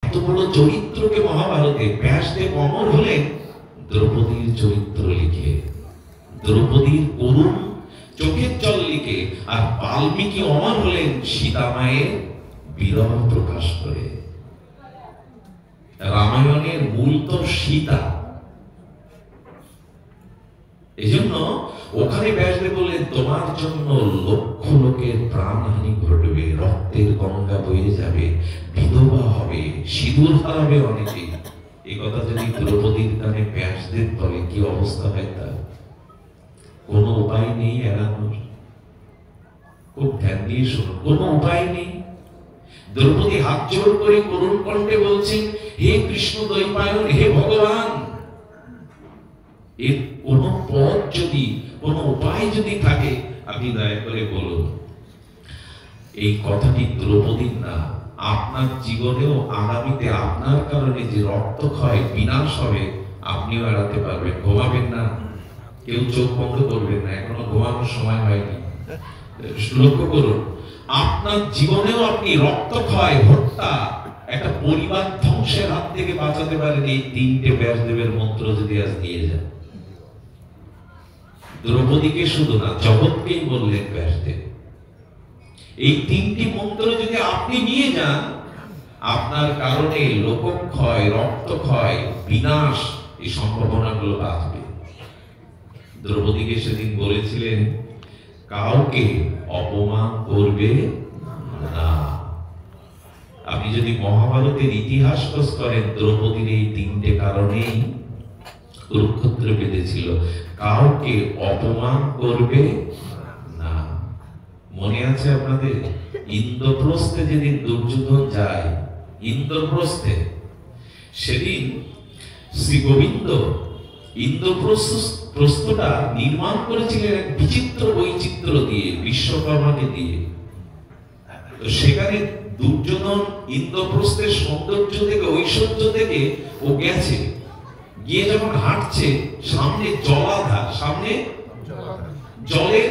এত বড় চরিত্রকে মহাভারতে ব্যাসদেব অমর হলেন দ্রৌপদীর চরিত্র লিখে, দ্রৌপদীর করুণ চোখের জল লিখে। আর বাল্মীকি অমর হলেন সীতা মায়ের বিরহ প্রকাশ করে। রামায়ণের মূল তো সীতা। এই জন্য ওখানে ব্যাসদেব বললেন তোমার জন্য লক্ষ লোকের প্রাণহানি ঘটবে, রক্তের গঙ্গা বয়ে যাবে, বিধবা হবে, সিঁদুর হারাবে অনেকে। এই কথা যদি দ্রৌপদীর কানে ব্যাসদেব বলে কি অবস্থা হয় তার? কোনো উপায় নেই এড়ানোর। খুব ধ্যান দিয়ে শুনুন, কোনো উপায় নেই। দ্রৌপদী হাত জোড় করে করুণ কণ্ঠে বলছেন, হে কৃষ্ণ দ্বৈপায়ন, হে ভগবান, এর কোন পথ যদি, কোন উপায় যদি থাকে আপনি দয়া করে বলুন। এই কথাটি দ্রৌপদীর না, আপনার জীবনেও আগামীতে আপনার কারণে যে রক্তক্ষয় বিনাশ হবে আপনিও এড়াতে পারবেন। ঘুমাবেন না, কেউ চোখ বন্ধ করবেন না, এখনো ঘুমানোর সময় হয়নি। লক্ষ্য করুন, আপনার জীবনেও আপনি রক্তক্ষয়, হত্যা, একটা পরিবার ধ্বংসের হাত থেকে বাঁচাতে পারেন এই তিনটে ব্যাসদেবের মন্ত্র যদি আজ নিয়ে যান। দ্রৌপদীকে শুধু না, জগৎকেই বললেন ব্যাসদেব। এই তিনটি মন্ত্র যদি আপনি নিয়ে যান, আপনার কারণে লোকক্ষয়, রক্তক্ষয়, বিনাশ, এই সম্ভাবনাগুলো আসবে। দ্রৌপদীকে সেদিন বলেছিলেন কাউকে অপমান করবে না। আপনি যদি মহাভারতের ইতিহাস খোঁজ করেন, দ্রৌপদীর এই তিনটে কারণেই কুরুক্ষেত্র বেঁধেছিল, কাউকে অপমান করবে না। মনে আছে আপনাদের? ইন্দ্রপ্রস্থে যেদিন দুর্যোধন যায়, ইন্দ্রপ্রস্থে, সেদিন শ্রী গোবিন্দ ইন্দ্রপ্রস্থটা নির্মাণ করেছিলেন এক বিচিত্র বৈচিত্র্য দিয়ে, বিশ্বকর্মাকে দিয়ে। তো সেখানে দুর্যোধন ইন্দ্রপ্রস্থের সৌন্দর্য থেকে, ঐশ্বর্য থেকে ও গেছে, গিয়ে যখন হাঁটছে, সামনে জলাধার, সামনে জলের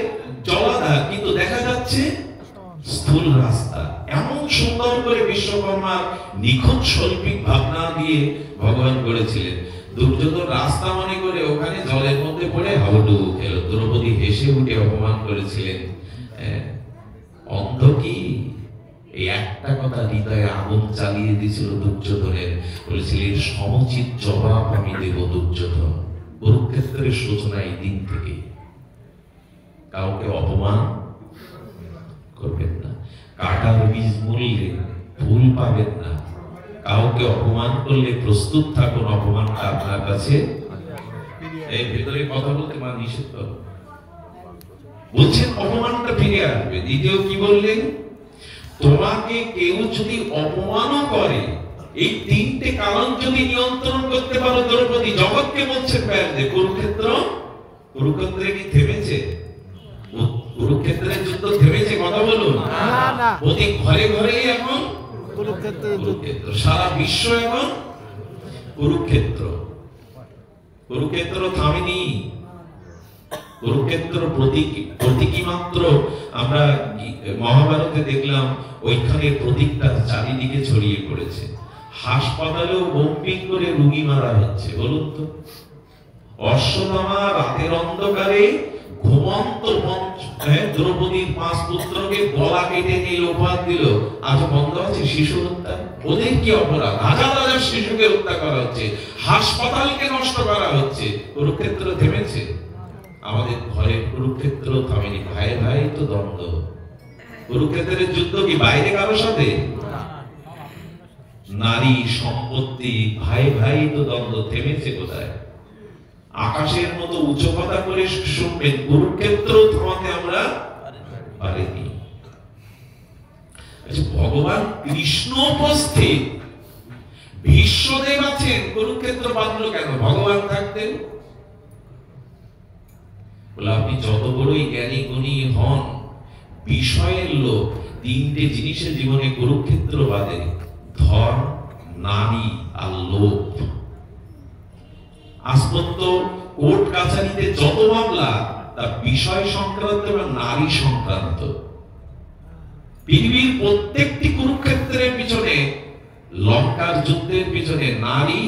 জলাধার, কিন্তু দেখা যাচ্ছে স্থূল রাস্তা। এমন সুন্দর করে বিশ্বকর্মার নিখুঁত শৈল্পিক ভাবনা দিয়ে ভগবান করেছিলেন। দুর্যোধন রাস্তা মনে করে ওখানে জলের মধ্যে পড়ে হাবুডুবু খেল। দ্রৌপদী হেসে উঠে অপমান করেছিলেন, অন্ধ কি? এই একটা কথা হৃদয়ে আগুন চালিয়ে দিয়েছিল দুর্যোধনের। বলেছিলেন সমুচিত জবাব আমি দেব দুর্যোধন। কুরুক্ষেত্রের সূচনা এই দিন থেকে। কাউকে অপমান করবেন না, কাটার বীজ মূল্যে ফুল পাবেন না। কাউকে অপমান করলে প্রস্তুত থাকুন অপমানটা আপনার কাছে। এই ভেতরে কথা বলতে মা নিষেধ বলছেন, অপমানটা ফিরে আসবে। দ্বিতীয় কি বললেন? তোমাকে কেউ যদি অপমানও করে, এই তিনটে কারণ যদি নিয়ন্ত্রণ করতে পারো দ্রৌপদী, জগৎকে বলছেন ব্যাসদেব। কুরুক্ষেত্রে কি থেমেছে? কুরুক্ষেত্রের যুদ্ধ থেমেছে? কথা বলুন না। প্রতি ঘরে ঘরে এখন কুরুক্ষেত্র, সারা বিশ্ব এখন কুরুক্ষেত্র। কুরুক্ষেত্র থামেনি। কুরুক্ষেত্র প্রতীকী মাত্র। আমরা মহাভারতে দেখলাম ওইখানে প্রতীকটা চারিদিকে ছড়িয়ে পড়েছে। হাসপাতালেও বোম্পিং করে রোগী মারা হচ্ছে। বলুন তো, অশ্বত্থামা রাতের অন্ধকারে ঘুমন্ত দ্রৌপদীর 5 পুত্রকে গলা কেটে নিয়ে লোপাত দিল। আজ বন্ধ আছে শিশু হত্যা? ওদের কি অপরাধ? হাজার হাজার শিশুকে হত্যা করা হচ্ছে, হাসপাতালকে নষ্ট করা হচ্ছে। কুরুক্ষেত্র থেমেছে? আমাদের ঘরে কুরুক্ষেত্র থামেনি। ভাই ভাই তো দ্বন্দ্ব। কুরুক্ষেত্রের যুদ্ধ কি বাইরে কারো সাথে? নারী, সম্পত্তি, ভাই ভাই তো দ্বন্দ্ব। থেমেছে কোথায়? আকাশের মতো উঁচু কথা করে শুনবেন, কুরুক্ষেত্র থামাতে আমরা পারিনি। ভগবান কৃষ্ণ উপস্থিত, বিশ্বদেব আছেন, কুরুক্ষেত্র বাঁধল কেন? ভগবান থাকতেন। বলে আপনি যত বড়ই জ্ঞানী গুণী হন, বিষয়ের লোভ, তিনটে জিনিসের জীবনে কুরুক্ষেত্র বাদে: ধন, নারী আর লোভ। আজ পর্যন্ত কোর্ট কাছারিতে যত মামলা, তা বিষয় সংক্রান্ত এবং নারী সংক্রান্ত। পৃথিবীর প্রত্যেকটি কুরুক্ষেত্রের পিছনে লঙ্কা এখনকার যুদ্ধের পিছনে নারী,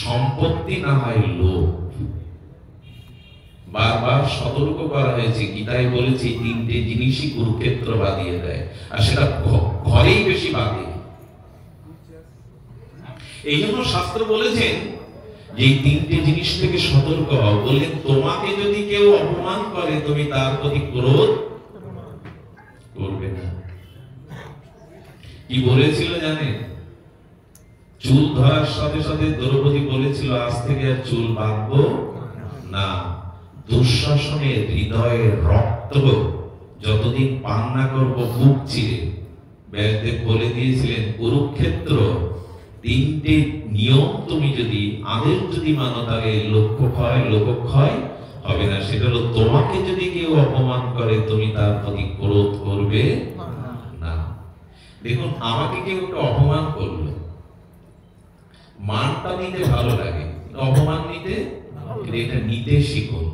সম্পত্তি, না হয় লোভ। বারবার সতর্ক করা হয়েছে, গীতায় বলেছে এই তিনটে জিনিসই কুরুক্ষেত্র বাঁধিয়ে দেয়, আর সেটা ঘরেই বেশি বাঁধে। এই জন্য শাস্ত্র বলেছেন যে এই তিনটে জিনিস থেকে সতর্ক হও। বললেন তোমাকে যদি কেউ অপমান করে তুমি তার প্রতি ক্রোধ করবে না। কি বলেছিল জানেন? চুল ধরার সাথে সাথে দ্রৌপদী বলেছিল আজ থেকে আর চুল বাঁধবো না। দুঃশাসনের হৃদয়ের রক্ত যতদিন পান না করবো বুক চিরে। ব্যাসদেব বলে দিয়েছিলেন কুরুক্ষেত্র তিনটে নিয়ম তুমি যদি আদেশ যদি মানো তাহলে লোকক্ষয় হবে না। সেটা হলো তোমাকে যদি কেউ অপমান করে তুমি তার প্রতি ক্রোধ করবে না। দেখুন আমাকে কেউ একটা অপমান করলো, মানটা নিতে ভালো লাগে, অপমান নিতে এটা নিতে শিখুন।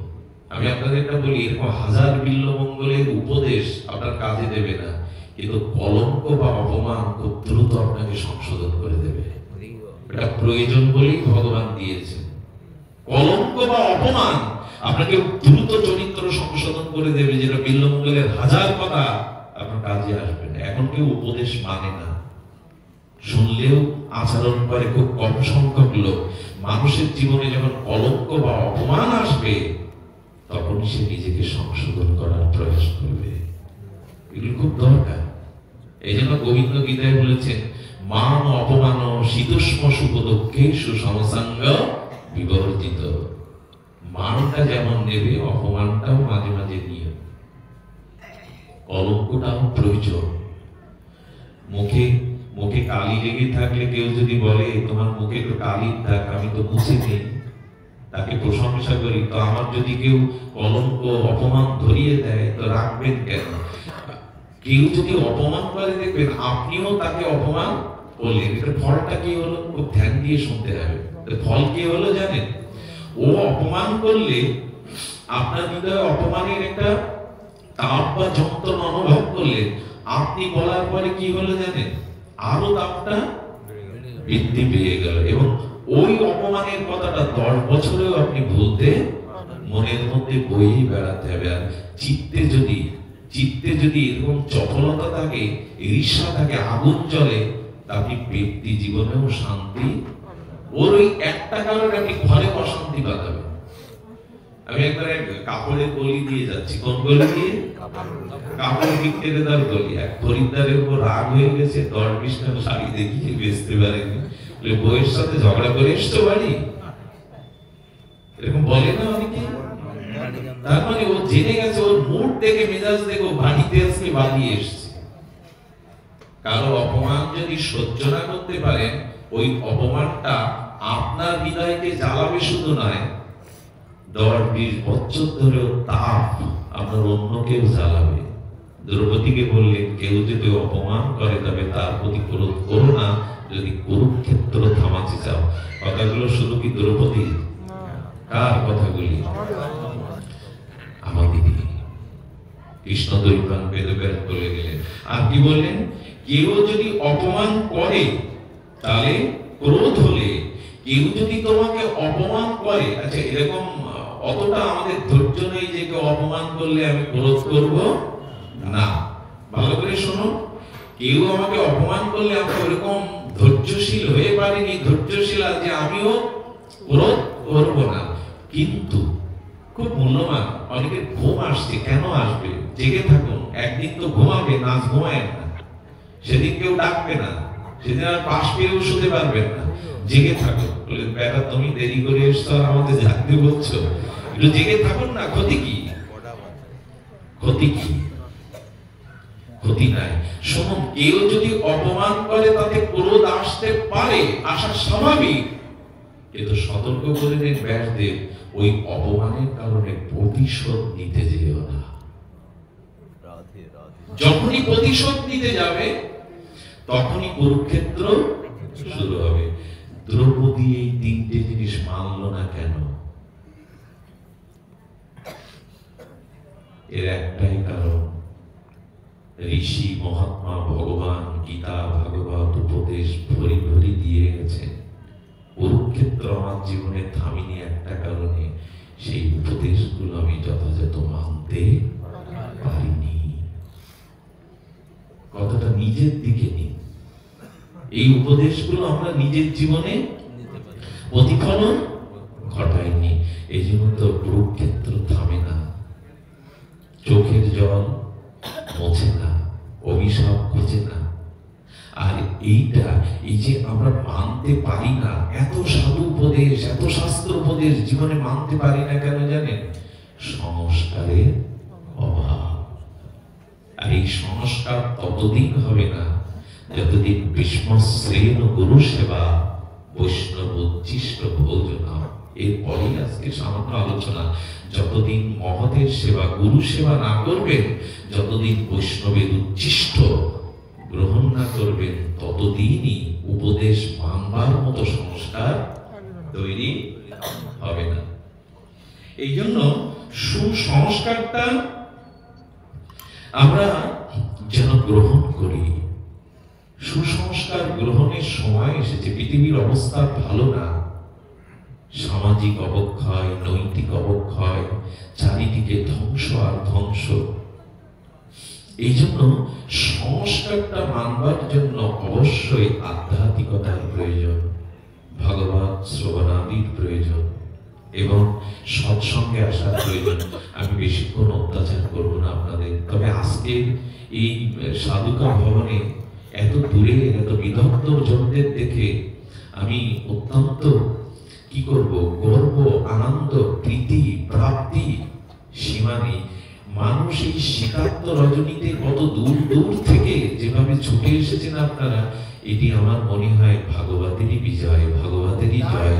আমি আপনাদের এটা বলি, এরকম হাজার বিল্বমঙ্গলের উপদেশ আপনার কাজে দেবে না, কিন্তু কলঙ্ক বা অপমান খুব দ্রুত আপনাকে সংশোধন করে দেবে। এটা প্রয়োজন বলেই ভগবান দিয়েছেন। কলঙ্ক বা অপমান আপনাকে দ্রুত চরিত্র সংশোধন করে দেবে, যেটা বিল্বমঙ্গলের হাজার কথা আপনার কাজে আসবে না। এখন কেউ উপদেশ মানে না, শুনলেও আচরণ করে খুব কম সংখ্যক লোক। মানুষের জীবনে যখন কলঙ্ক বা অপমান আসবে তখন সে নিজেকে সংশোধন করার প্রয়াস করবে। এগুলো খুব দরকার। এই জন্য গোবিন্দ গীতায় বলেছেন মান অপমান শীতোষ্ণ সুখ দুঃখে সুসমসাঙ্গ বিবর্জিত। মানটা যেমন নেবে অপমানটাও মাঝে মাঝে নিয়ে। কলঙ্কটাও প্রয়োজন। মুখে কালি লেগে থাকলে কেউ যদি বলে তোমার মুখে তো কালির দাগ, আমি তো মুছে নেই, তাকে প্রশংসা করি, তো আমার যদি কেউ কলঙ্ক অপমান ধরিয়ে দেয় তো রাখবেন কেন? কেউ যদি অপমান করে দেখবেন আপনিও তাকে অপমান করলেন, এটার ফলটা কি হলো খুব ধ্যান দিয়ে শুনতে হবে। ফল কি হলো জানেন? ও অপমান করলে আপনার হৃদয়ে অপমানের একটা তাপ বা যন্ত্রণা অনুভব করলেন, আপনি বলার পরে কি হলো জানেন? আরো তাপটা বৃদ্ধি পেয়ে গেল, এবং ওই অপমানের কথাটা 10 বছরেও আপনি ভুলতে মনের মধ্যে বইই বেড়াতে হবে। আর চিত্তে যদি এরকম চপলতা থাকে, ঈর্ষা থাকে, আগুন জ্বলে, আপনি ব্যক্তি জীবনেও শান্তি, ওর ওই একটা কারণে আপনি ঘরে অশান্তি পাবেন। আমি একবার এক কাপড়ের গলি দিয়ে যাচ্ছি, কোন গলি দিয়ে? কাপড় বিক্রেতার গলি। এক খরিদ্দারের উপর রাগ হয়ে গেছে, 10-20টা শাড়ি দেখিয়ে বেচতে পারেনি, বইয়ের সাথে ঝগড়া করে এসছো বাড়ি, এরকম বলে না অনেকে। তার মানে ও জেনে গেছে, ওর মুড দেখে মেজাজ দেখে বাড়িতে আজকে বানিয়ে এসছে। কারো অপমান যদি সহ্য না করতে পারেন, ওই অপমানটা আপনার হৃদয়কে জ্বালাবে শুধু নয়, 10-20 বছর ধরেও তাপ আপনার অন্য কেউ জ্বালাবে। দ্রৌপদীকে বললেন কেউ যদি অপমান করে তবে তার প্রতি ক্রোধ করো না, যদি কুরুক্ষেত্র থামাতে চাও। কথাগুলো শুধু কি দ্রৌপদী? কার কথাগুলি? আমাদের কৃষ্ণ দৈবান বেদব্যাস বলে গেলেন। আর কি বললেন? কেউ যদি অপমান করে তাহলে ক্রোধ হলে, কেউ যদি তোমাকে অপমান করে, আচ্ছা এরকম অতটা আমাদের ধৈর্য নেই যে কেউ অপমান করলে আমি ক্রোধ করব না। ভালো করে শোনো, কেউ আমাকে অপমান করলে আমি ওরকম ধৈর্যশীল হয়ে পারিনি, ধৈর্যশীল আছে আমিও ক্রোধ করব না। কিন্তু খুব মূল্যবান, অনেকের ঘুম আসছে, কেন আসবে? জেগে থাকুন, একদিন তো ঘুমাবে, না ঘুমায় না, সেদিন কেউ ডাকবে না, সেদিন আর পাশ পেয়েও শুতে পারবেন না। জেগে থাকুন। বলে বেটা তুমি দেরি করে এসছো আর আমাদের জাগতে বলছো, একটু জেগে থাকুন না। ক্ষতি কি? ক্ষতি কি? ক্ষতি নাই। শুনুন, কেউ যদি অপমান করে তাতে ক্রোধ আসতে পারে, আসা স্বাভাবিক, কিন্তু সতর্ক করে দেন ব্যাসদেব, ওই অপমানের কারণে প্রতিশোধ নিতে যেও না। যখনই প্রতিশোধ নিতে যাবে তখনই কুরুক্ষেত্র শুরু হবে। দ্রৌপদী এই তিনটে জিনিস মানল না কেন? এর একটাই কারণ, ঋষি মহাত্মা ভগবান গীতা ভাগবত উপদেশ ভরি ভরি দিয়ে গেছেন। কুরুক্ষেত্র আমার জীবনে থামিনি একটা কারণে, সেই উপদেশগুলো আমি যথাযথ মানতে পারিনি। কথাটা নিজের দিকে নিন। এই উপদেশগুলো আমরা নিজের জীবনে প্রতিফলন ঘটাইনি, এই জন্য তো কুরুক্ষেত্র থামে না, চোখের জল মোছে না, অভিশাপ ঘোচে না। আর এইটা, এই যে আমরা মানতে পারি না, এত সাধু উপদেশ, এত শাস্ত্র উপদেশ জীবনে মানতে পারি না কেন জানেন? সংস্কারের অভাব। আর এই সংস্কার ততদিন হবে না যতদিন বিষ্মশ্রেণ গুরু সেবা বৈষ্ণব উচ্ছিষ্ট ভোজনা। এরপরেই আজকে সামান্য আলোচনা। যতদিন মহতের সেবা, গুরু সেবা না করবেন, যতদিন বৈষ্ণবের উচ্ছিষ্ট গ্রহণ না করবেন, ততদিনই উপদেশ মানবার মতো সংস্কার তৈরি হবে না। এই জন্য সুসংস্কারটা আমরা যেন গ্রহণ করি। সুসংস্কার গ্রহণের সময় এসেছে। পৃথিবীর অবস্থা ভালো না, সামাজিক অবক্ষয়, নৈতিক অবক্ষয়, চারিদিকে ধ্বংস আর ধ্বংস। এই জন্য সংস্কারটা মানবার জন্য অবশ্যই আধ্যাত্মিকতার প্রয়োজন, ভগবত শ্রবণাদির প্রয়োজন এবং সৎসঙ্গে আসার প্রয়োজন। আমি বেশিক্ষণ অত্যাচার করবো না আপনাদের, তবে আজকের এই সাধুকা ভবনে এত দূরে এত বিদগ্ধ জনদের দেখে আমি অত্যন্ত কি করব, গর্ব, আনন্দ, প্রীতি, প্রাপ্তি সীমা নেই। মানুষ এই শীতার্ত রজনীতে কত দূর দূর থেকে যেভাবে ছুটে এসেছেন আপনারা, এটি আমার মনে হয় ভাগবতেরই বিজয়, ভাগবতেরই জয়।